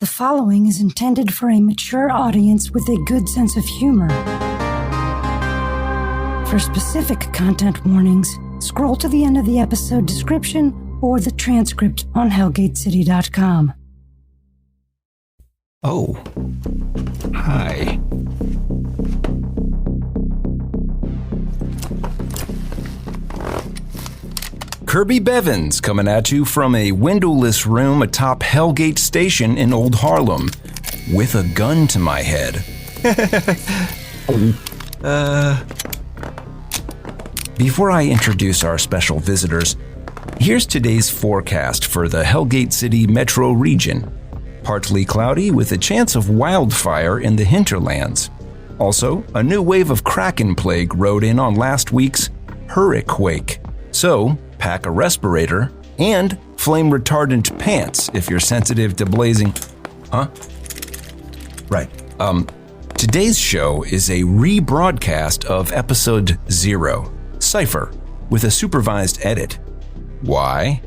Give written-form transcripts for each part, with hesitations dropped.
The following is intended for a mature audience with a good sense of humor. For specific content warnings, scroll to the end of the episode description or the transcript on hellgatecity.com. Oh. Hi. Kirby Bevins coming at you from a windowless room atop Hellgate Station in Old Harlem, with a gun to my head. Before I introduce our special visitors, here's today's forecast for the Hellgate City metro region. Partly cloudy with a chance of wildfire in the hinterlands. Also, a new wave of Kraken plague rode in on last week's hurricane. So, pack a respirator and flame-retardant pants if you're sensitive to blazing. Huh? Right. Today's show is a rebroadcast of episode 0, Cypher, with a supervised edit. Why?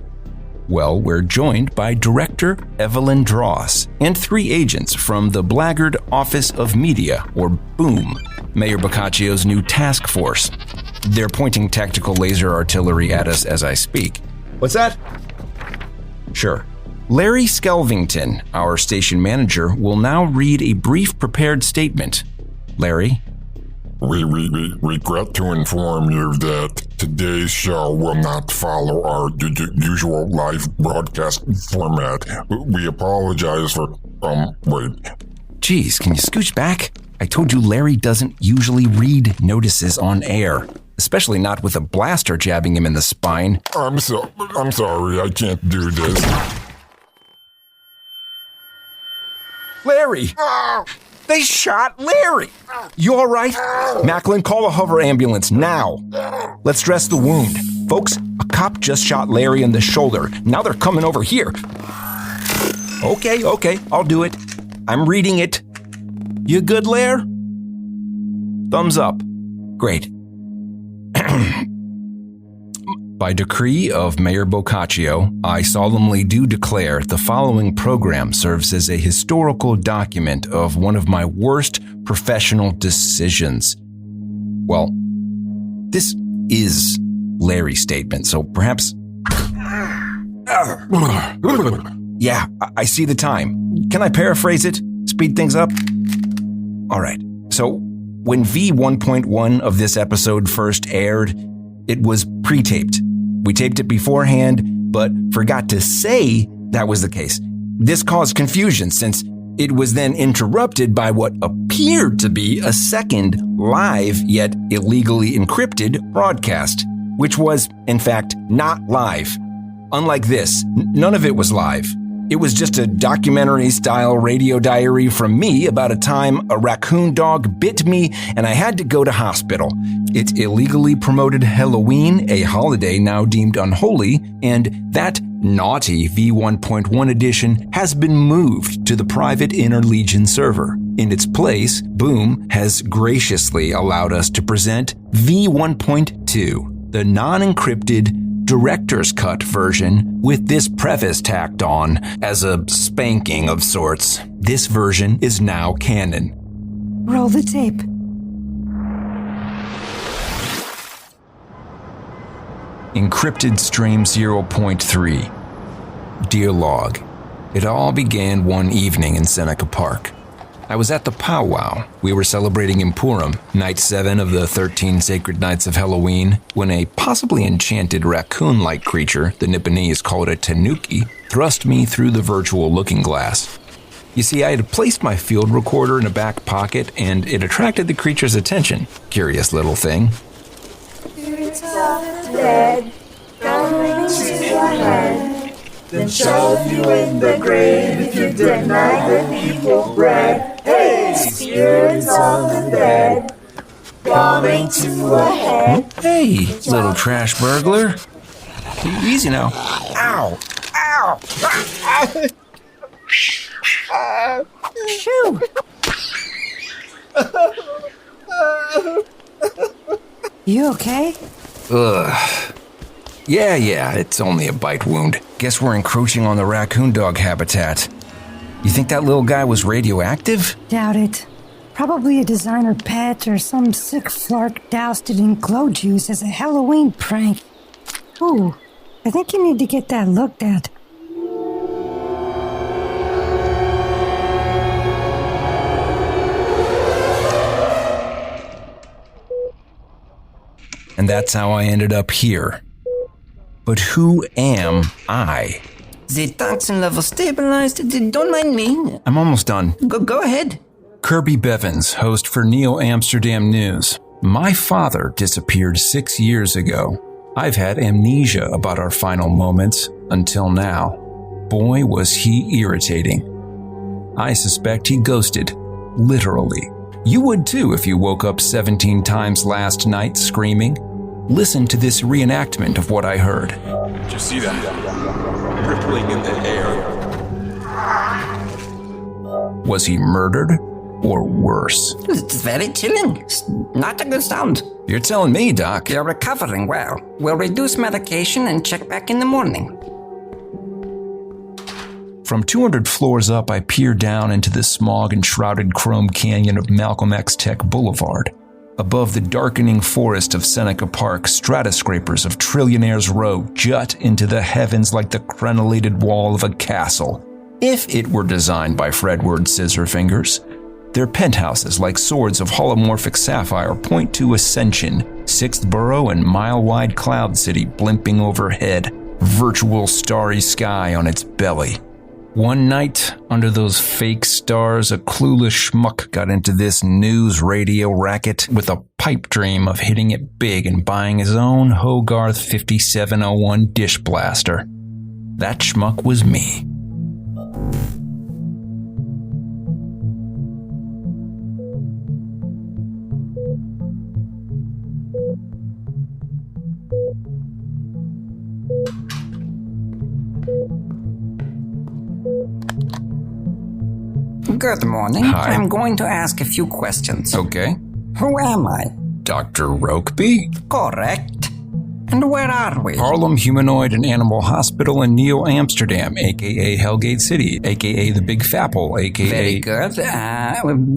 Well, we're joined by director Evelyn Dross and 3 agents from the Blackguard Office of Media, or BOOM, Mayor Boccaccio's new task force. They're pointing tactical laser artillery at us as I speak. What's that? Sure. Larry Skelvington, our station manager, will now read a brief prepared statement. Larry? We regret to inform you that today's show will not follow our usual live broadcast format. We apologize for, wait. Geez, can you scooch back? I told you Larry doesn't usually read notices on air, especially not with a blaster jabbing him in the spine. I'm sorry, I can't do this. Larry! They shot Larry! You all right? Macklin, call a hover ambulance now. Let's dress the wound. Folks, a cop just shot Larry in the shoulder. Now they're coming over here. Okay, I'll do it. I'm reading it. You good, Lair? Thumbs up. Great. By decree of Mayor Boccaccio, I solemnly do declare the following program serves as a historical document of one of my worst professional decisions. Well, this is Larry's statement, so perhaps... Yeah, I see the time. Can I paraphrase it? Speed things up? All right. So, when V1.1 of this episode first aired, it was pre-taped. We taped it beforehand, but forgot to say that was the case. This caused confusion since it was then interrupted by what appeared to be a second live yet illegally encrypted broadcast, which was, in fact, not live. Unlike this, none of it was live. It was just a documentary-style radio diary from me about a time a raccoon dog bit me and I had to go to hospital. It illegally promoted Halloween, a holiday now deemed unholy, and that naughty V1.1 edition has been moved to the private Inner Legion server. In its place, Boom has graciously allowed us to present V1.2, the non-encrypted director's cut version with this preface tacked on as a spanking of sorts. This version is now canon. Roll the tape. Encrypted stream 0.3. Dear Log, it all began one evening in Seneca Park. I was at the powwow. We were celebrating Impurum, night 7 of the 13 sacred nights of Halloween, when a possibly enchanted raccoon-like creature, the Nipponese call it a tanuki, thrust me through the virtual looking glass. You see, I had placed my field recorder in a back pocket, and it attracted the creature's attention. Curious little thing. Spirits of the dead, coming to your head, then shove you in the grave if you deny the people bread. Hey, spirits of the dead, coming to a head. Hey, little trash burglar. Easy now. Ow! Ow! Shoo! You okay? Ugh. Yeah, it's only a bite wound. Guess we're encroaching on the raccoon dog habitat. You think that little guy was radioactive? Doubt it. Probably a designer pet or some sick flark doused it in glow juice as a Halloween prank. Ooh, I think you need to get that looked at. And that's how I ended up here. But who am I? The toxin level stabilized. Don't mind me. I'm almost done. Go ahead. Kirby Bevins, host for Neo Amsterdam News. My father disappeared 6 years ago. I've had amnesia about our final moments until now. Boy, was he irritating. I suspect he ghosted, literally. You would too if you woke up 17 times last night screaming. Listen to this reenactment of what I heard. Did you see that? Rippling in the air. Was he murdered or worse? It's very chilling. It's not a good sound. You're telling me, Doc. You're recovering well. We'll reduce medication and check back in the morning. From 200 floors up, I peer down into the smog-enshrouded chrome canyon of Malcolm X Tech Boulevard. Above the darkening forest of Seneca Park, stratoscrapers of Trillionaires Row jut into the heavens like the crenellated wall of a castle. If it were designed by Fredward Scissorfingers, their penthouses like swords of holomorphic sapphire point to ascension, sixth borough and mile-wide cloud city blimping overhead, virtual starry sky on its belly. One night, under those fake stars, a clueless schmuck got into this news radio racket with a pipe dream of hitting it big and buying his own Hogarth 5701 dish blaster. That schmuck was me. Good morning. Hi. I'm going to ask a few questions. Okay. Who am I? Dr. Rokeby? Correct. And where are we? Harlem Humanoid and Animal Hospital in Neo Amsterdam, a.k.a. Hellgate City, a.k.a. the Big Fapple, a.k.a. Very good.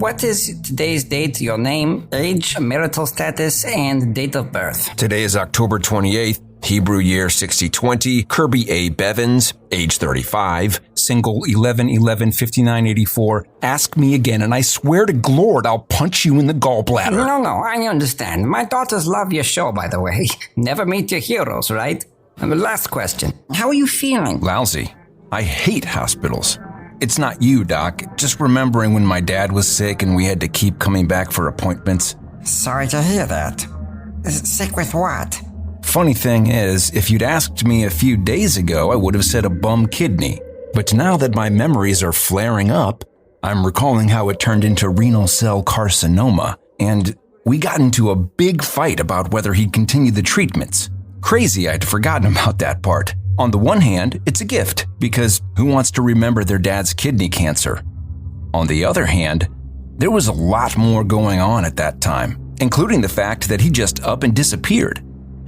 What is today's date, your name, age, marital status, and date of birth? Today is October 28th, Hebrew year 6020, Kirby A. Bevins, age 35, single 11/11/59/84. Ask me again, and I swear to Glord I'll punch you in the gallbladder. No, I understand. My daughters love your show, by the way. Never meet your heroes, right? And the last question. How are you feeling? Lousy. I hate hospitals. It's not you, Doc. Just remembering when my dad was sick and we had to keep coming back for appointments. Sorry to hear that. Sick with what? Funny thing is, if you'd asked me a few days ago, I would have said a bum kidney. But now that my memories are flaring up, I'm recalling how it turned into renal cell carcinoma, and we got into a big fight about whether he'd continue the treatments. Crazy I'd forgotten about that part. On the one hand, it's a gift, because who wants to remember their dad's kidney cancer? On the other hand, there was a lot more going on at that time, including the fact that he just up and disappeared,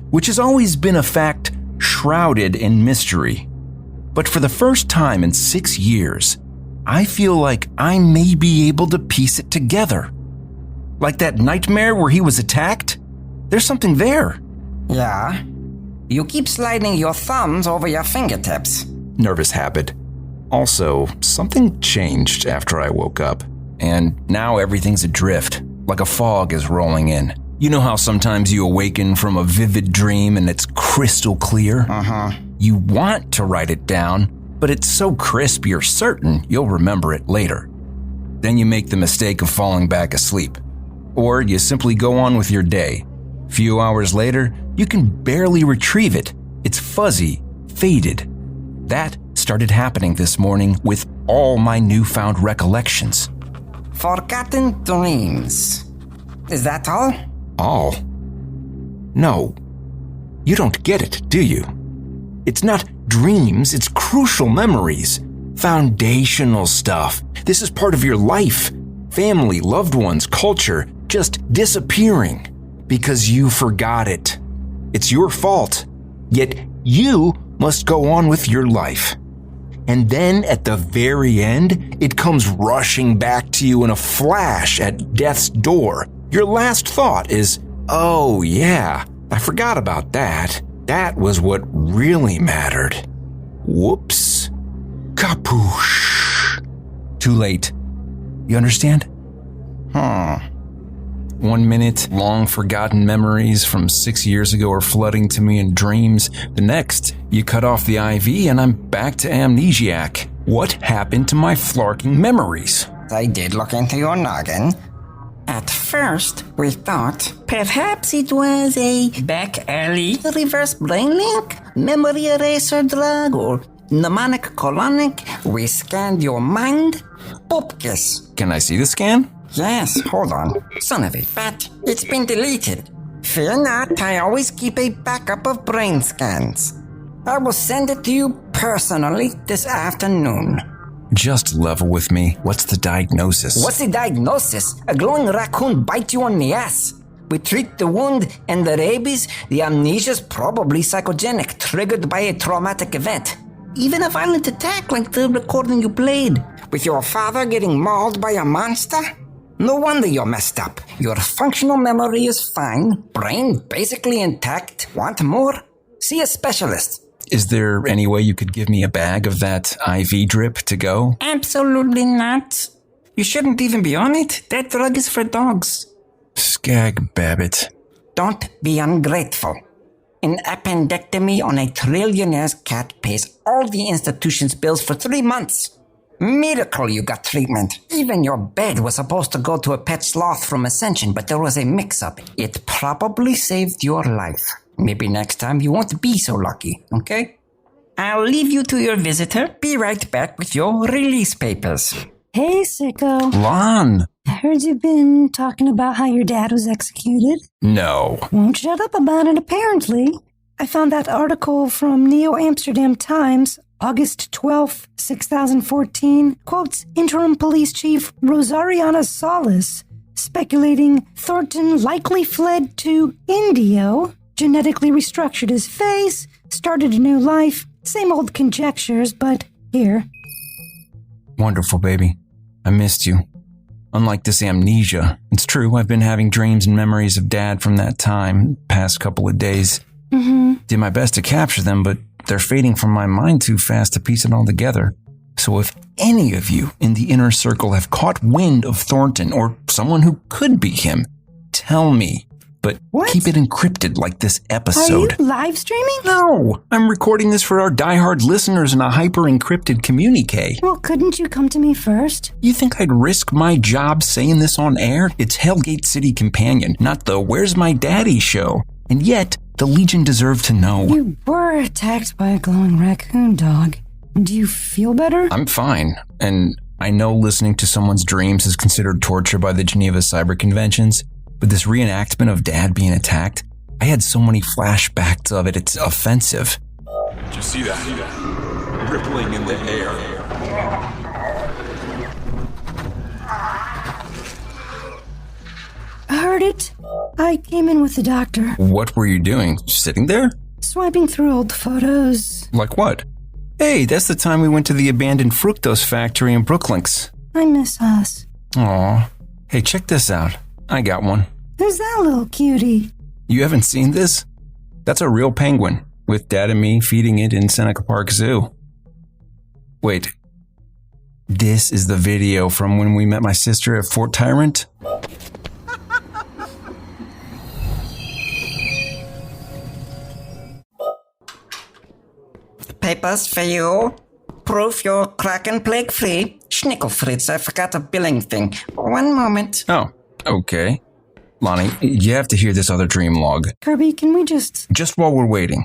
which has always been a fact shrouded in mystery. But for the first time in 6 years, I feel like I may be able to piece it together. Like that nightmare where he was attacked? There's something there. Yeah? You keep sliding your thumbs over your fingertips. Nervous habit. Also, something changed after I woke up, and now everything's adrift, like a fog is rolling in. You know how sometimes you awaken from a vivid dream and it's crystal clear? You want to write it down, but it's so crisp you're certain you'll remember it later. Then you make the mistake of falling back asleep. Or you simply go on with your day. Few hours later, you can barely retrieve it. It's fuzzy, faded. That started happening this morning with all my newfound recollections. Forgotten dreams. Is that all? All? No. You don't get it, do you? It's not dreams, it's crucial memories. Foundational stuff. This is part of your life. Family, loved ones, culture, just disappearing. Because you forgot it. It's your fault. Yet you must go on with your life. And then at the very end, it comes rushing back to you in a flash at death's door. Your last thought is, oh yeah, I forgot about that. That was what really mattered. Whoops. Kapoosh. Too late. You understand? 1 minute, long forgotten memories from 6 years ago are flooding to me in dreams. The next, you cut off the IV and I'm back to amnesiac. What happened to my flarking memories? I did look into your noggin. At first, we thought perhaps it was a back alley reverse brain link, memory eraser drug, or mnemonic colonic. We scanned your mind. Popkiss. Can I see the scan? Yes, hold on. Son of a bat, it's been deleted. Fear not, I always keep a backup of brain scans. I will send it to you personally this afternoon. Just level with me. What's the diagnosis? What's the diagnosis? A glowing raccoon bite you on the ass. We treat the wound and the rabies. The amnesia's probably psychogenic, triggered by a traumatic event. Even a violent attack like the recording you played, with your father getting mauled by a monster? No wonder you're messed up. Your functional memory is fine, brain basically intact. Want more? See a specialist. Is there any way you could give me a bag of that IV drip to go? Absolutely not. You shouldn't even be on it. That drug is for dogs. Skag Babbit. Don't be ungrateful. An appendectomy on a trillionaire's cat pays all the institution's bills for 3 months. Miracle you got treatment. Even your bed was supposed to go to a pet sloth from Ascension, but there was a mix-up. It probably saved your life. Maybe next time you won't be so lucky, okay? I'll leave you to your visitor. Be right back with your release papers. Hey, sicko. Lon! I heard you've been talking about how your dad was executed. No. Won't shut up about it, apparently. I found that article from Neo Amsterdam Times, August 12th, 6014, quotes interim police chief Rosariana Solis, speculating Thornton likely fled to Indio, genetically restructured his face, started a new life. Same old conjectures, but here. Wonderful, baby. I missed you. Unlike this amnesia, it's true, I've been having dreams and memories of Dad from that time, past couple of days. Did my best to capture them, but they're fading from my mind too fast to piece it all together. So if any of you in the inner circle have caught wind of Thornton or someone who could be him, tell me. But keep it encrypted like this episode. Are you live streaming? No, I'm recording this for our diehard listeners in a hyper-encrypted communique. Well, couldn't you come to me first? You think I'd risk my job saying this on air? It's Hellgate City Companion, not the Where's My Daddy show. And yet, the Legion deserve to know. You were attacked by a glowing raccoon dog. Do you feel better? I'm fine, and I know listening to someone's dreams is considered torture by the Geneva Cyber Conventions, but this reenactment of Dad being attacked, I had so many flashbacks of it, it's offensive. Did you see that? Rippling in the air. I heard it. I came in with the doctor. What were you doing? Sitting there? Swiping through old photos. Like what? Hey, that's the time we went to the abandoned fructose factory in Brooklinks. I miss us. Aw. Hey, check this out. I got one. Who's that little cutie? You haven't seen this? That's a real penguin, with Dad and me feeding it in Seneca Park Zoo. Wait. This is the video from when we met my sister at Fort Tyrant? Papers for you. Proof you're Kraken plague free. Schnickelfritz, I forgot a billing thing. 1 moment. Oh, okay. Lonnie, you have to hear this other dream log. Kirby, can we just while we're waiting.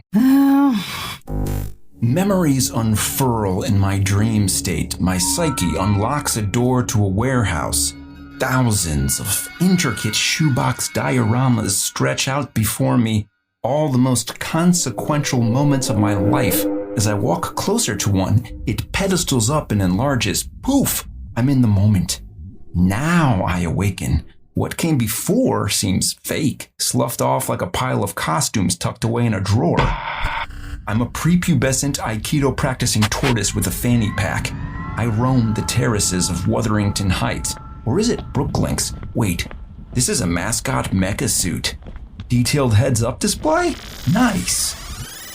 Memories unfurl in my dream state. My psyche unlocks a door to a warehouse. Thousands of intricate shoebox dioramas stretch out before me. All the most consequential moments of my life. As I walk closer to one, it pedestals up and enlarges. Poof! I'm in the moment. Now I awaken. What came before seems fake, sloughed off like a pile of costumes tucked away in a drawer. I'm a prepubescent Aikido-practicing tortoise with a fanny pack. I roam the terraces of Wutherington Heights. Or is it Brooklinks? Wait, this is a mascot mecha suit. Detailed heads-up display? Nice.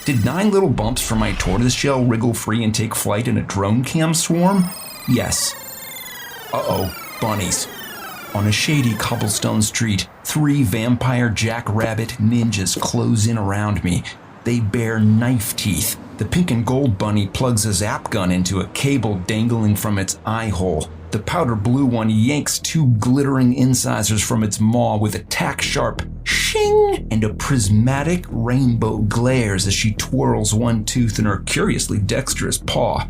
Did 9 little bumps from my tortoise shell wriggle free and take flight in a drone cam swarm? Yes. Uh-oh, bunnies. On a shady cobblestone street, 3 vampire jackrabbit ninjas close in around me. They bear knife teeth. The pink and gold bunny plugs a zap gun into a cable dangling from its eye hole. The powder blue one yanks 2 glittering incisors from its maw with a tack-sharp shing, and a prismatic rainbow glares as she twirls one tooth in her curiously dexterous paw.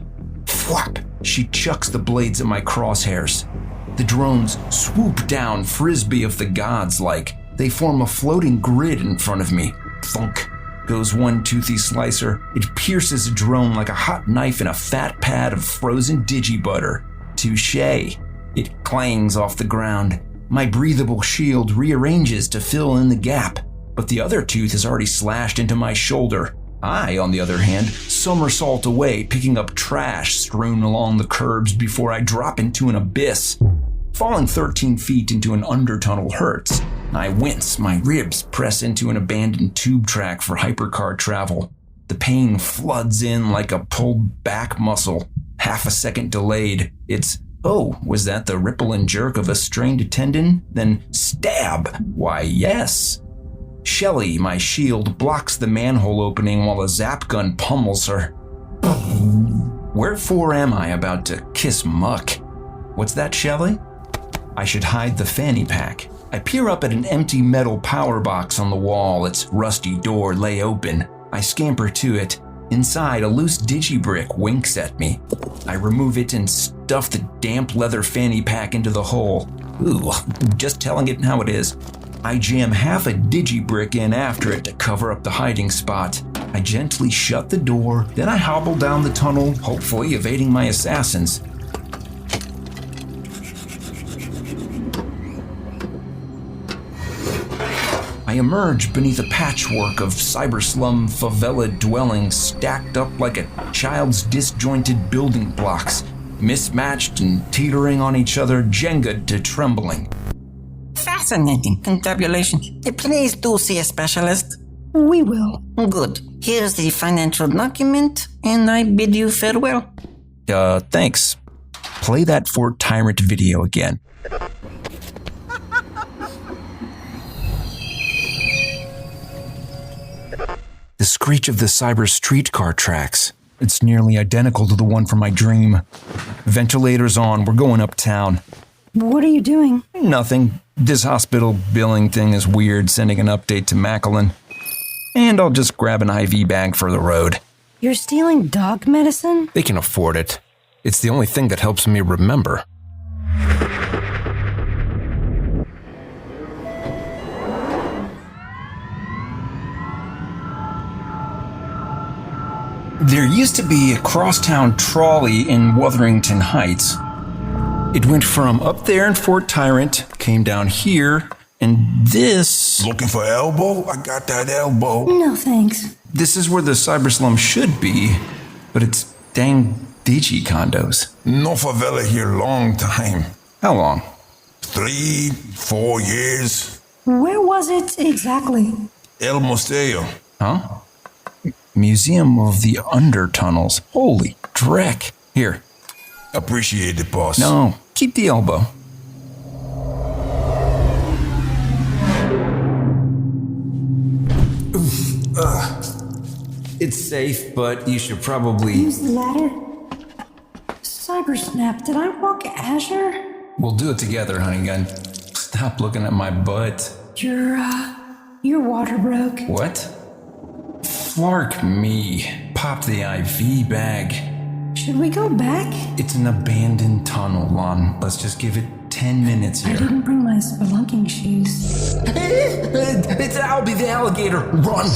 Flap! She chucks the blades at my crosshairs. The drones swoop down, frisbee of the gods like. They form a floating grid in front of me. Thunk goes one toothy slicer. It pierces a drone like a hot knife in a fat pad of frozen digibutter. Touché. It clangs off the ground. My breathable shield rearranges to fill in the gap, but the other tooth is already slashed into my shoulder. I, on the other hand, somersault away, picking up trash strewn along the curbs before I drop into an abyss. Falling 13 feet into an undertunnel hurts. I wince, my ribs press into an abandoned tube track for hypercar travel. The pain floods in like a pulled back muscle, half a second delayed. It's, oh, was that the ripple and jerk of a strained tendon? Then stab! Why, yes. Shelley, my shield, blocks the manhole opening while a zap gun pummels her. Wherefore am I about to kiss muck? What's that, Shelley? I should hide the fanny pack. I peer up at an empty metal power box on the wall, its rusty door lay open. I scamper to it. Inside, a loose digibrick winks at me. I remove it and stuff the damp leather fanny pack into the hole. Ooh, just telling it how it is. I jam half a digibrick in after it to cover up the hiding spot. I gently shut the door, then I hobble down the tunnel, hopefully evading my assassins. I emerge beneath a patchwork of cyberslum favela dwellings stacked up like a child's disjointed building blocks, mismatched and teetering on each other, Jenga to trembling. Fascinating confabulation. Please do see a specialist. We will. Good. Here's the financial document, and I bid you farewell. Thanks. Play that Fort Tyrant video again. The screech of the cyber streetcar tracks. It's nearly identical to the one from my dream. Ventilators on, we're going uptown. What are you doing? Nothing. This hospital billing thing is weird, sending an update to Macklin. And I'll just grab an IV bag for the road. You're stealing dog medicine? They can afford it. It's the only thing that helps me remember. There used to be a crosstown trolley in Wutherington Heights. It went from up there in Fort Tyrant, came down here, and this... Looking for elbow? I got that elbow. No, thanks. This is where the cyberslum should be, but it's dang digi condos. No favela here long time. How long? 3, 4 years. Where was it exactly? El Museo. Huh? Museum of the Undertunnels. Holy dreck. Here. Appreciate it, boss. No, keep the elbow. It's safe, but you should probably... Use the ladder. Cybersnap, did I walk Azure? We'll do it together, honey gun. Stop looking at my butt. Your water broke. What? Flark me. Pop the IV bag. Should we go back? It's an abandoned tunnel, Lon. Let's just give it 10 minutes I here. didn't bring my spelunking shoes. It's Albie the alligator. Run!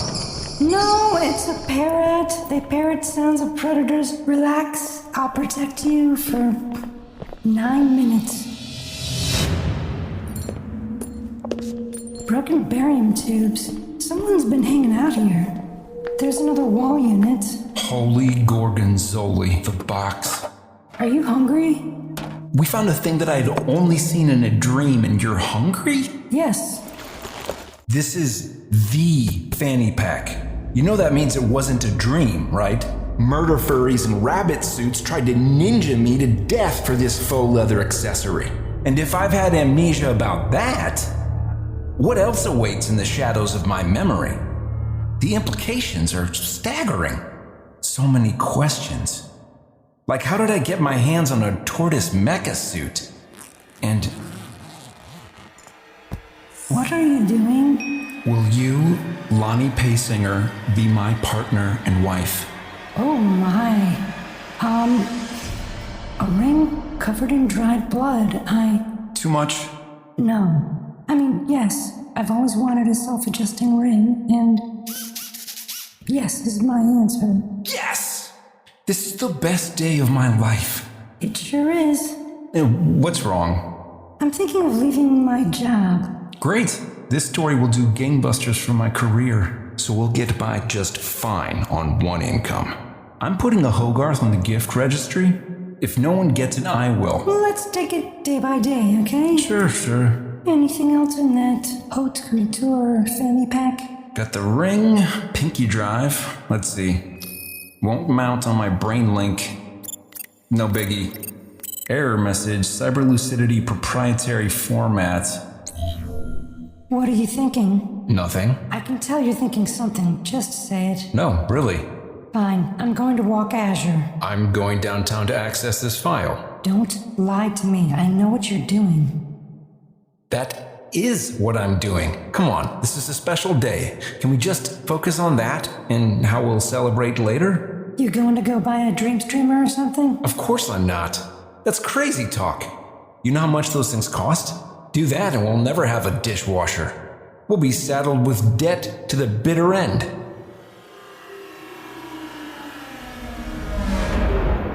No, it's a parrot. They parrot sounds of predators. Relax. I'll protect you for 9 minutes. Broken barium tubes. Someone's been hanging out here. there's another wall unit. Holy Gorgonzoli, the box. Are you hungry? We found a thing that I'd only seen in a dream, and you're hungry? Yes. This is the fanny pack. You know that means it wasn't a dream, right? Murder furries in rabbit suits tried to ninja me to death for this faux leather accessory. And if I've had amnesia about that, what else awaits in the shadows of my memory? The implications are staggering. So many questions. Like, how did I get my hands on a tortoise mecha suit? And What are you doing? will you, Lonnie Paysinger, be my partner and wife? Oh my. A ring covered in dried blood. Too much? No. I mean, yes. I've always wanted a self-adjusting ring, and yes is my answer. Yes! This is the best day of my life. It sure is. What's wrong? I'm thinking of leaving my job. Great. This story will do gangbusters for my career, so we'll get by just fine on one income. I'm putting a Hogarth on the gift registry. If no one gets it, I will. Well, let's take it day by day, okay? Sure. Anything else in that haute couture fanny pack? Got the ring, pinky drive. Let's see. Won't mount on my brain link. No biggie. Error message, cyber lucidity proprietary format. What are you thinking? Nothing. I can tell you're thinking something. Just say it. No, really. Fine. I'm going to walk Azure. I'm going downtown to access this file. Don't lie to me. I know what you're doing. That is what I'm doing. Come on, this is a special day. Can we just focus on that and how we'll celebrate later? You going to go buy a dream streamer or something? Of course I'm not. That's crazy talk. You know how much those things cost? Do that and we'll never have a dishwasher. We'll be saddled with debt to the bitter end.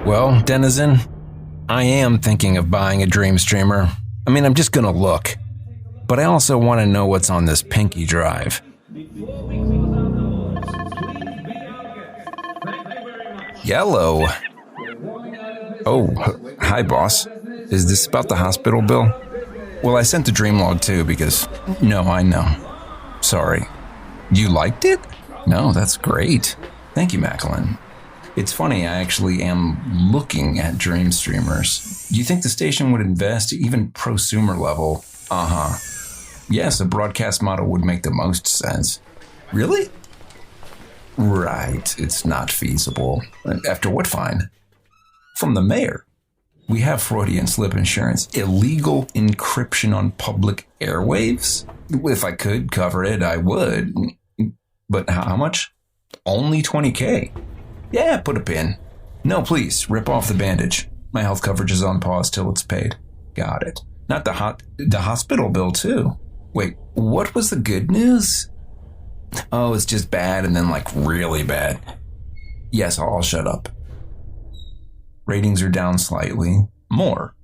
Well, denizen, I am thinking of buying a dream streamer. I mean, I'm just gonna look. But I also want to know what's on this pinky drive. Yellow. Oh, hi, boss. Is this about the hospital bill? Well, I sent the dream log too because... No, I know. Sorry. You liked it? No, that's great. Thank you, Macklin. It's funny, I actually am looking at dream streamers. Do you think the station would invest, even prosumer level? Uh-huh. Yes, a broadcast model would make the most sense. Really? Right, it's not feasible. After what fine? From the mayor. We have Freudian slip insurance. Illegal encryption on public airwaves? If I could cover it, I would. But how much? Only $20K. Yeah, put a pin. No, please, rip off the bandage. My health coverage is on pause till it's paid. Got it. Not the hospital bill, too. Wait, what was the good news? Oh, it's just bad and then like really bad. Yes, I'll shut up. Ratings are down slightly. More.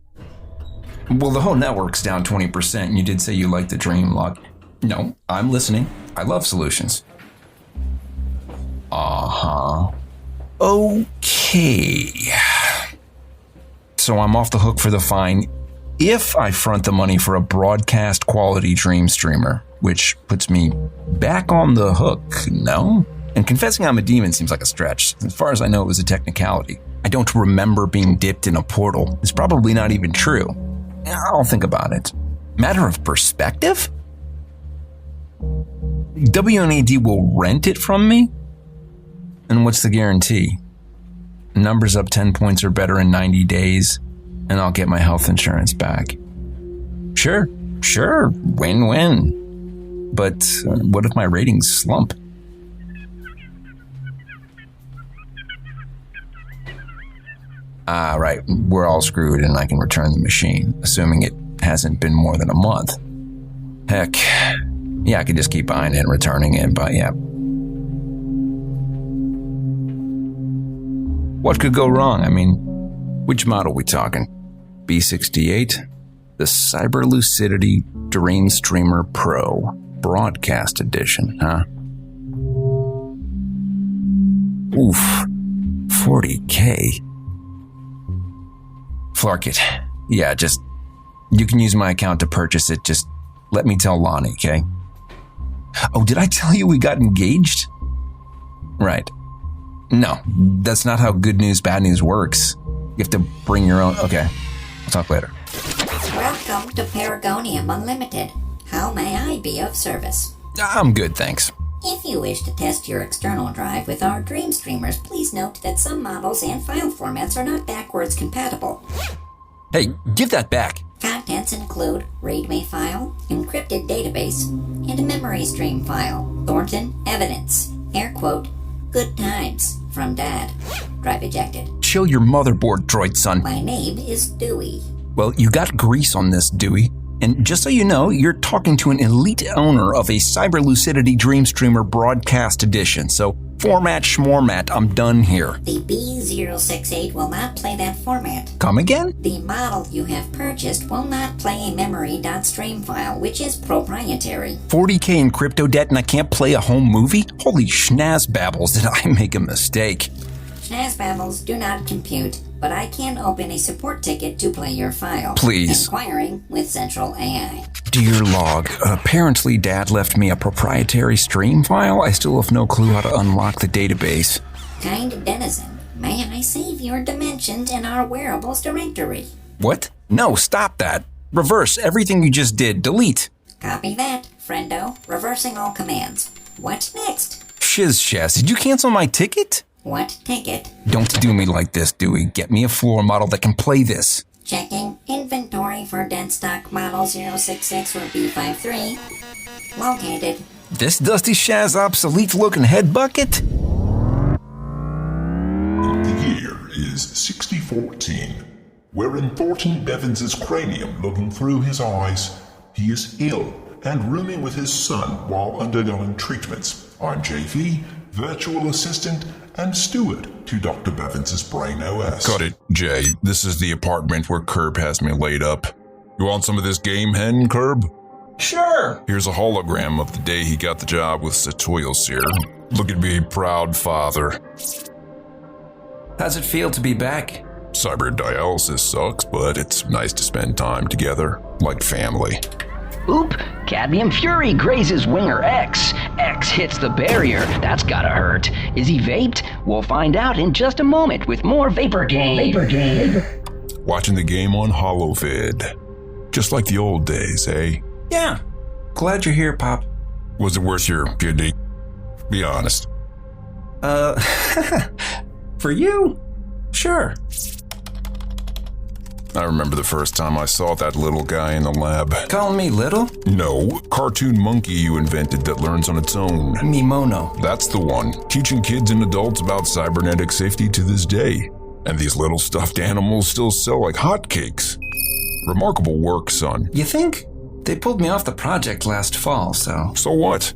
Well, the whole network's down 20%, and you did say you liked the dream log. No, I'm listening. I love solutions. Uh-huh. Okay. So I'm off the hook for the fine if I front the money for a broadcast quality dream streamer, which puts me back on the hook, no? And confessing I'm a demon seems like a stretch. As far as I know, it was a technicality. I don't remember being dipped in a portal. It's probably not even true. I'll think about it. Matter of perspective? WNAD will rent it from me? And what's the guarantee? Numbers up 10 points or better in 90 days, and I'll get my health insurance back. Sure, win-win. But what if my ratings slump? Right, we're all screwed and I can return the machine, assuming it hasn't been more than a month. Heck, yeah, I could just keep buying it and returning it, but yeah. What could go wrong? I mean, which model we talking? B68? The Cyber Lucidity Dream Streamer Pro Broadcast Edition, huh? Oof, 40K. Flark it. Yeah, just, you can use my account to purchase it. Just let me tell Lonnie, okay? Oh, did I tell you we got engaged? Right. No, that's not how good news, bad news works. You have to bring your own. Okay, we'll talk later. Welcome to Paragonium Unlimited. How may I be of service? I'm good, thanks. If you wish to test your external drive with our Dream Streamers, please note that some models and file formats are not backwards compatible. Hey, give that back. Contents include README file, encrypted database, and a memory stream file. Thornton Evidence. Air quote, good times from Dad. Drive ejected. Chill your motherboard, droid son. My name is Dewey. Well, you got grease on this, Dewey. And just so you know, you're talking to an elite owner of a Cyber Lucidity Dream Streamer Broadcast Edition. So, format schmormat, I'm done here. The B068 will not play that format. Come again? The model you have purchased will not play a memory.stream file, which is proprietary. 40K in crypto debt and I can't play a home movie? Holy schnazbabbles, did I make a mistake? Schnazbabbles do not compute, but I can open a support ticket to play your file. Please. Inquiring with Central AI. Dear log, apparently Dad left me a proprietary stream file. I still have no clue how to unlock the database. Kind denizen, may I save your dimensions in our wearables directory? What? No, stop that. Reverse everything you just did. Delete. Copy that, friendo. Reversing all commands. What's next? Shiz Shaz, did you cancel my ticket? What ticket? Don't do me like this, Dewey. Get me a floor model that can play this. Checking inventory for dead stock model 066 or B53. Located. This Dusty Shaz obsolete looking head bucket? The year is 6014. We're in Thornton Bevins' cranium looking through his eyes. He is ill and rooming with his son while undergoing treatments. I'm JV, virtual assistant and steward to Dr. Bevins' brain OS. Cut it, Jay. This is the apartment where Curb has me laid up. You want some of this game hen, Curb? Sure. Here's a hologram of the day he got the job with Satoilsir. Look at me, proud father. How's it feel to be back? Cyber dialysis sucks, but it's nice to spend time together, like family. Oop, Cadmium Fury grazes Winger X. X hits the barrier. That's gotta hurt. Is he vaped? We'll find out in just a moment with more Vapor Game. Watching the game on HoloVid. Just like the old days, eh? Yeah. Glad you're here, Pop. Was it worth your kidney? Be honest. For you? Sure. I remember the first time I saw that little guy in the lab. Calling me little? No, cartoon monkey you invented that learns on its own. Mimono. That's the one, teaching kids and adults about cybernetic safety to this day. And these little stuffed animals still sell like hotcakes. Remarkable work, son. You think? They pulled me off the project last fall, so... So what?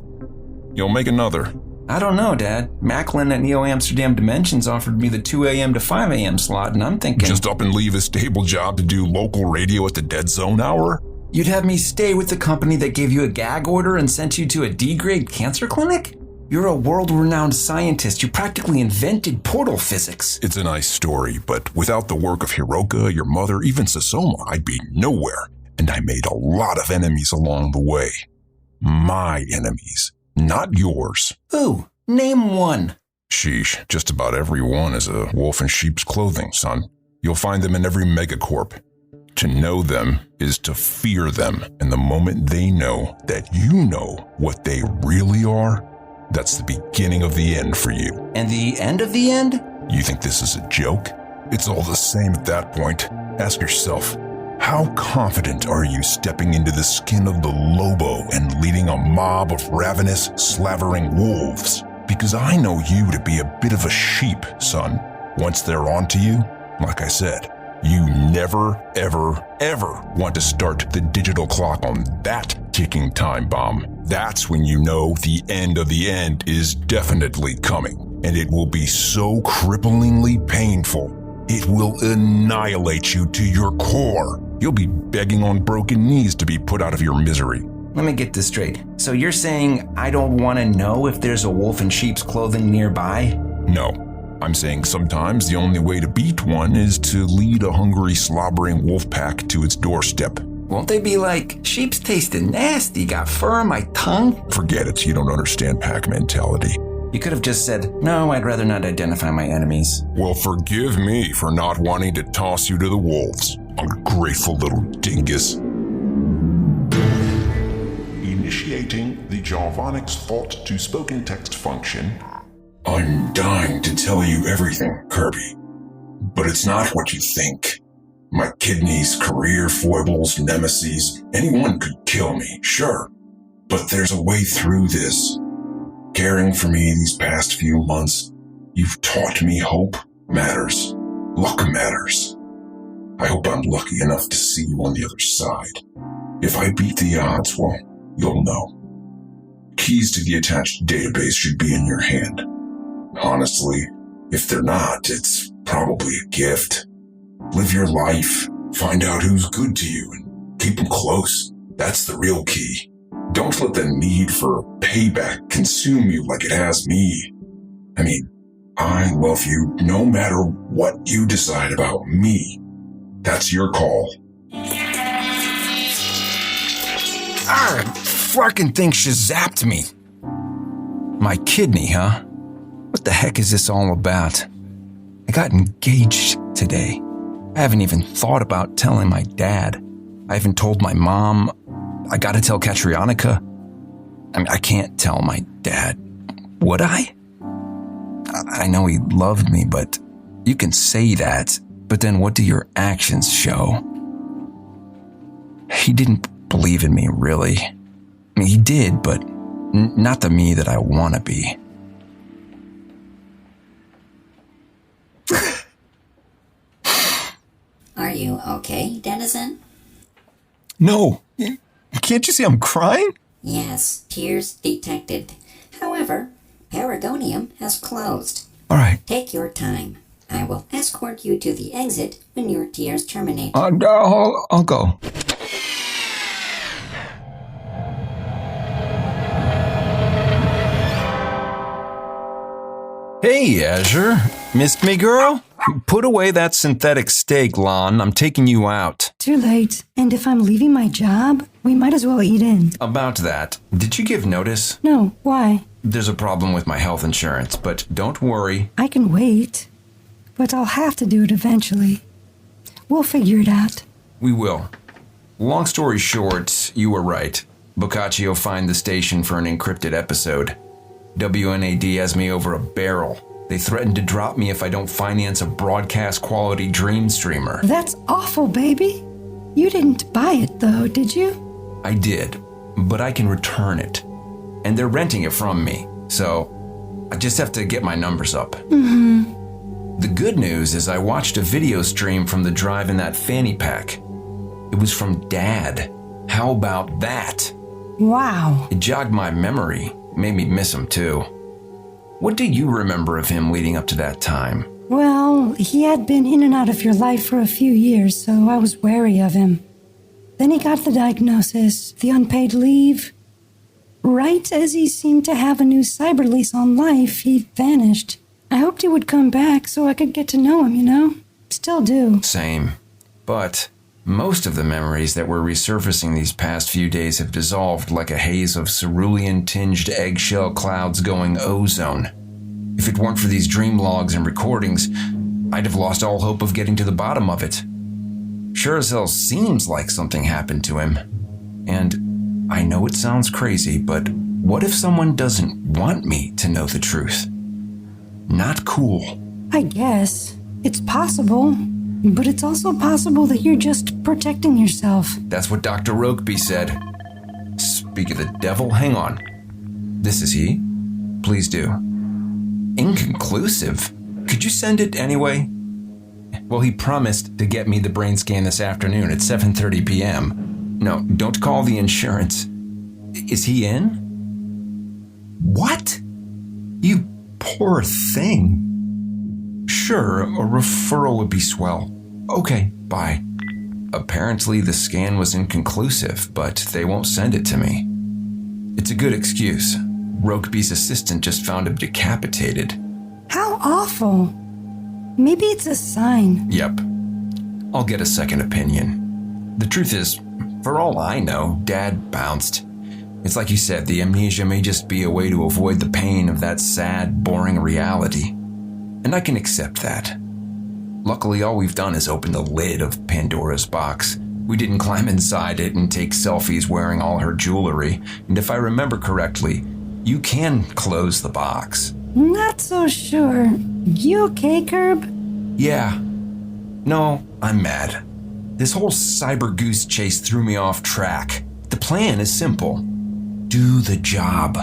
You'll make another. I don't know, Dad. Macklin at Neo Amsterdam Dimensions offered me the 2 a.m. to 5 a.m. slot, and I'm thinking... Just up and leave a stable job to do local radio at the dead zone hour? You'd have me stay with the company that gave you a gag order and sent you to a D-grade cancer clinic? You're a world-renowned scientist. You practically invented portal physics. It's a nice story, but without the work of Hiroka, your mother, even Sasoma, I'd be nowhere. And I made a lot of enemies along the way. My enemies, not yours. Ooh, name one. Sheesh, just about every one is a wolf in sheep's clothing, son. You'll find them in every megacorp. To know them is to fear them, and the moment they know that you know what they really are, that's the beginning of the end for you. And the end of the end? You think this is a joke? It's all the same at that point. Ask yourself, how confident are you stepping into the skin of the Lobo and leading a mob of ravenous, slavering wolves? Because I know you to be a bit of a sheep, son. Once they're onto you, like I said, you never, ever, ever want to start the digital clock on that ticking time bomb. That's when you know the end of the end is definitely coming, and it will be so cripplingly painful. It will annihilate you to your core. You'll be begging on broken knees to be put out of your misery. Let me get this straight. So you're saying I don't want to know if there's a wolf in sheep's clothing nearby? No, I'm saying sometimes the only way to beat one is to lead a hungry, slobbering wolf pack to its doorstep. Won't they be like, sheep's tasting nasty, got fur on my tongue? Forget it, you don't understand pack mentality. You could have just said, no, I'd rather not identify my enemies. Well, forgive me for not wanting to toss you to the wolves, ungrateful little dingus. Initiating the Jarvonics thought to spoken text function. I'm dying to tell you everything, Kirby, but it's not what you think. My kidneys, career foibles, nemesis, anyone could kill me, sure. But there's a way through this. Caring for me these past few months, you've taught me hope matters. Luck matters. I hope I'm lucky enough to see you on the other side. If I beat the odds, well, you'll know. Keys to the attached database should be in your hand. Honestly, if they're not, it's probably a gift. Live your life, find out who's good to you, and keep them close. That's the real key. Don't let the need for payback consume you like it has me. I mean, I love you no matter what you decide about me. That's your call. Fucking thing shazapped me. My kidney, huh? What the heck is this all about? I got engaged today. I haven't even thought about telling my dad. I haven't told my mom. I gotta tell Katrianica. I mean, I can't tell my dad. Would I? I know he loved me, but you can say that. But then what do your actions show? He didn't believe in me, really. I mean, he did, but not the me that I want to be. Are you okay, denizen? No. Can't you see I'm crying? Yes, tears detected. However, Paragonium has closed. All right. Take your time. I will escort you to the exit when your tears terminate. I'll go. Hey, Azure. Missed me, girl? Put away that synthetic steak, Lon. I'm taking you out. Too late. And if I'm leaving my job, we might as well eat in. About that, did you give notice? No, why? There's a problem with my health insurance, but don't worry. I can wait. But I'll have to do it eventually. We'll figure it out. We will. Long story short, you were right. Boccaccio fined the station for an encrypted episode. WNAD has me over a barrel. They threatened to drop me if I don't finance a broadcast-quality dream streamer. That's awful, baby. You didn't buy it, though, did you? I did, but I can return it. And they're renting it from me, so I just have to get my numbers up. Mm-hmm. The good news is I watched a video stream from the drive in that fanny pack. It was from Dad. How about that? Wow. It jogged my memory, made me miss him too. What do you remember of him leading up to that time? Well, he had been in and out of your life for a few years, so I was wary of him. Then he got the diagnosis, the unpaid leave. Right as he seemed to have a new cyber lease on life, he vanished. I hoped he would come back so I could get to know him, you know? Still do. Same. But most of the memories that were resurfacing these past few days have dissolved like a haze of cerulean-tinged eggshell clouds going ozone. If it weren't for these dream logs and recordings, I'd have lost all hope of getting to the bottom of it. Sure as hell seems like something happened to him. And I know it sounds crazy, but what if someone doesn't want me to know the truth? Not cool. I guess. It's possible. But it's also possible that you're just protecting yourself. That's what Dr. Rokeby said. Speak of the devil, hang on. This is he? Please do. Inconclusive? Could you send it anyway? Well, he promised to get me the brain scan this afternoon at 7:30 p.m. No, don't call the insurance. Is he in? What? You poor thing. Sure, a referral would be swell. Okay, bye. Apparently the scan was inconclusive, but they won't send it to me. It's a good excuse. Rokeby's assistant just found him decapitated. How awful. Maybe it's a sign. Yep. I'll get a second opinion. The truth is, for all I know, Dad bounced. It's like you said, the amnesia may just be a way to avoid the pain of that sad, boring reality. And I can accept that. Luckily, all we've done is open the lid of Pandora's box. We didn't climb inside it and take selfies wearing all her jewelry. And if I remember correctly, you can close the box. Not so sure. You okay, Curb? Yeah. No, I'm mad. This whole cyber goose chase threw me off track. The plan is simple. Do the job.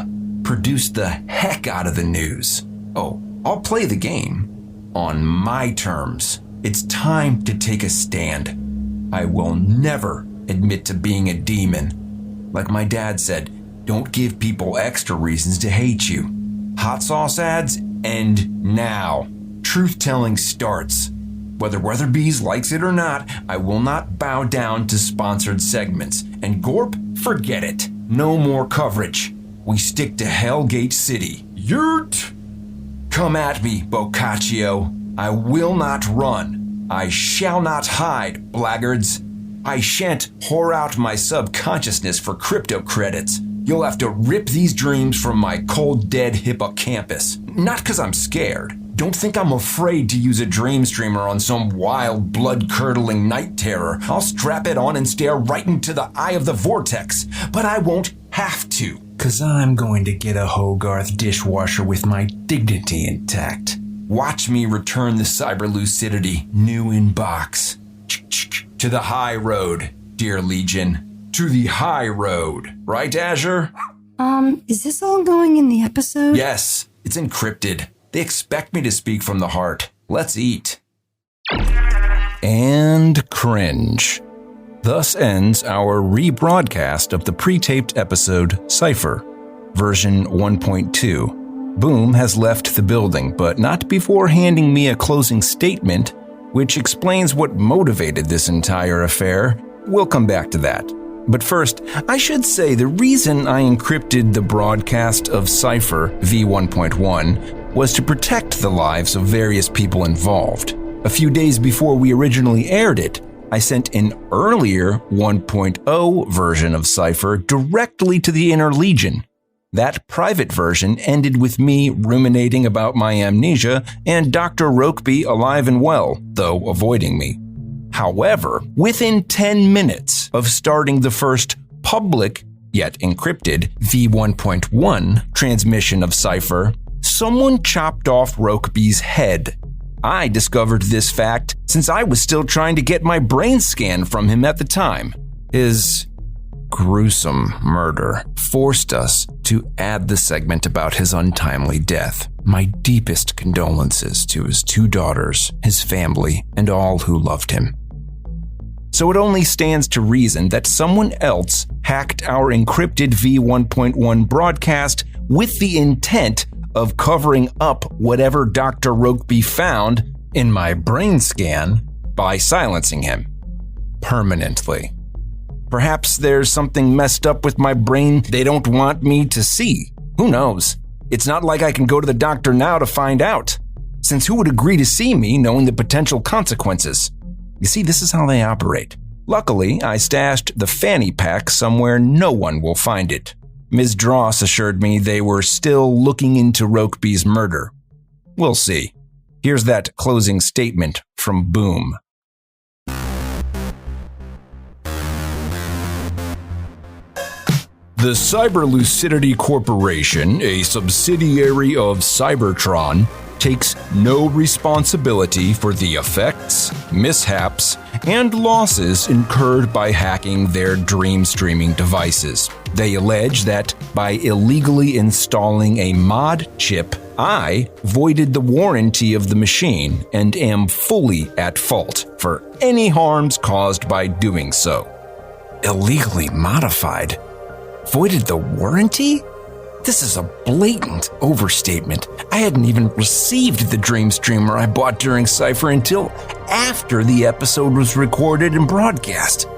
Produce the heck out of the news. Oh, I'll play the game. On my terms. It's time to take a stand. I will never admit to being a demon. Like my dad said, don't give people extra reasons to hate you. Hot sauce ads end now. Truth-telling starts. Whether Weatherbees likes it or not, I will not bow down to sponsored segments. And Gorp, forget it. No more coverage. We stick to Hellgate City. Yurt! Come at me, Boccaccio. I will not run. I shall not hide, blackguards. I shan't whore out my subconsciousness for crypto credits. You'll have to rip these dreams from my cold, dead hippocampus. Not because I'm scared. Don't think I'm afraid to use a dream streamer on some wild, blood-curdling night terror. I'll strap it on and stare right into the eye of the vortex. But I won't have to, because I'm going to get a Hogarth dishwasher with my dignity intact. Watch me return the cyber lucidity, new in box. To the high road, dear Legion. To the high road. Right, Azure? Is this all going in the episode? Yes, it's encrypted. They expect me to speak from the heart. Let's eat. And cringe. Thus ends our rebroadcast of the pre-taped episode Cypher, version 1.2. Boom has left the building, but not before handing me a closing statement, which explains what motivated this entire affair. We'll come back to that. But first, I should say the reason I encrypted the broadcast of Cypher v1.1 was to protect the lives of various people involved. A few days before we originally aired it, I sent an earlier 1.0 version of Cypher directly to the Inner Legion. That private version ended with me ruminating about my amnesia and Dr. Rokeby alive and well, though avoiding me. However, within 10 minutes of starting the first public, yet encrypted, v1.1 transmission of Cypher, someone chopped off Rokeby's head. I discovered this fact since I was still trying to get my brain scan from him at the time. His gruesome murder forced us to add the segment about his untimely death. My deepest condolences to his 2 daughters, his family, and all who loved him. So it only stands to reason that someone else hacked our encrypted v1.1 broadcast with the intent of covering up whatever Dr. Rokeby found in my brain scan by silencing him permanently. Perhaps there's something messed up with my brain they don't want me to see. Who knows? It's not like I can go to the doctor now to find out, since who would agree to see me knowing the potential consequences? You see, this is how they operate. Luckily, I stashed the fanny pack somewhere no one will find it. Ms. Dross assured me they were still looking into Rokeby's murder. We'll see. Here's that closing statement from Boom. The Cyber Lucidity Corporation, a subsidiary of Cybertron, takes no responsibility for the effects, mishaps, and losses incurred by hacking their dream streaming devices. They allege that by illegally installing a mod chip, I voided the warranty of the machine and am fully at fault for any harms caused by doing so. Illegally modified? Voided the warranty? This is a blatant overstatement. I hadn't even received the dream streamer I bought during Cypher until after the episode was recorded and broadcast.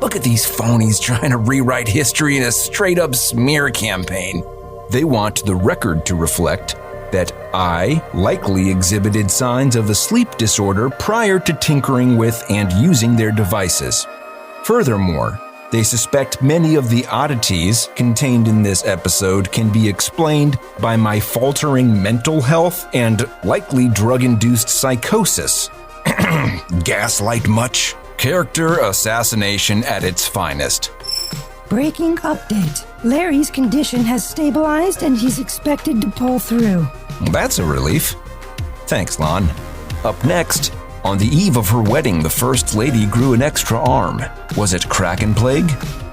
Look at these phonies trying to rewrite history in a straight-up smear campaign. They want the record to reflect that I likely exhibited signs of a sleep disorder prior to tinkering with and using their devices. Furthermore, they suspect many of the oddities contained in this episode can be explained by my faltering mental health and likely drug-induced psychosis. Gaslight much? Character assassination at its finest. Breaking update. Larry's condition has stabilized and he's expected to pull through. That's a relief. Thanks, Lon. Up next, on the eve of her wedding, the First Lady grew an extra arm. Was it Kraken Plague?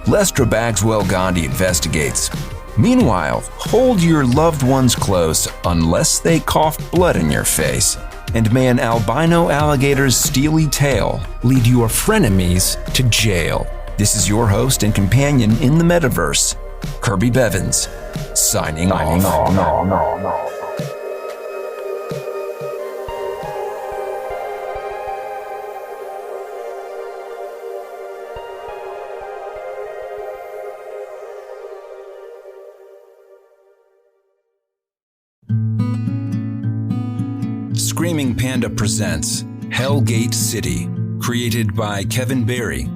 Lestra Bagswell Gandhi investigates. Meanwhile, hold your loved ones close unless they cough blood in your face. And may an albino alligator's steely tail lead your frenemies to jail. This is your host and companion in the metaverse, Kirby Bevins, signing off. Screaming Panda presents Hellgate City, created by Kevin Berrey.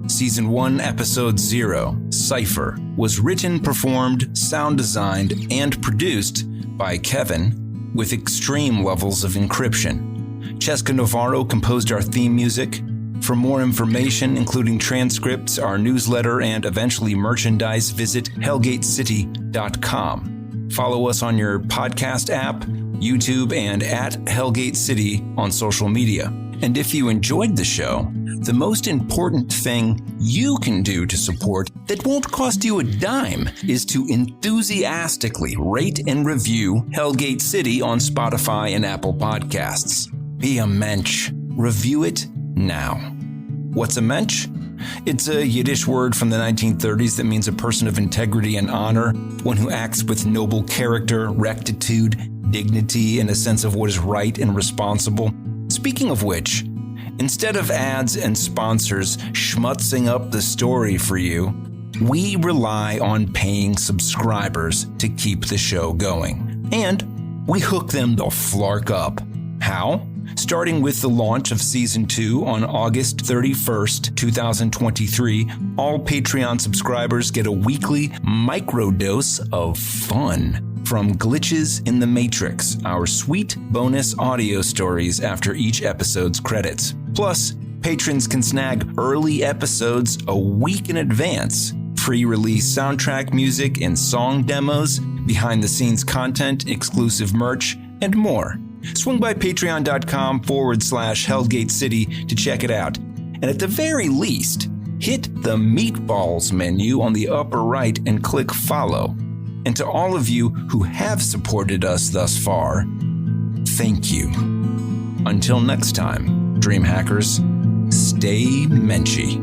Season 1, Episode 0, Cypher, was written, performed, sound designed, and produced by Kevin with extreme levels of encryption. Cheska Navarro composed our theme music. For more information, including transcripts, our newsletter, and eventually merchandise, visit hellgatecity.com. Follow us on your podcast app, YouTube, and at Hellgate City on social media. And if you enjoyed the show, the most important thing you can do to support that won't cost you a dime is to enthusiastically rate and review Hellgate City on Spotify and Apple Podcasts. Be a mensch. Review it now. What's a mensch? It's a Yiddish word from the 1930s that means a person of integrity and honor, one who acts with noble character, rectitude, dignity, and a sense of what is right and responsible. Speaking of which, instead of ads and sponsors schmutzing up the story for you, we rely on paying subscribers to keep the show going. And we hook them the flark up. How? Starting with the launch of Season 2 on August 31st, 2023, all Patreon subscribers get a weekly microdose of fun from Glitches in the Matrix, our sweet bonus audio stories after each episode's credits. Plus, patrons can snag early episodes a week in advance, pre-release soundtrack music and song demos, behind-the-scenes content, exclusive merch, and more. Swing by patreon.com/Hellgate City to check it out. And at the very least, hit the meatballs menu on the upper right and click follow. And to all of you who have supported us thus far, thank you. Until next time, dream hackers, stay menschy.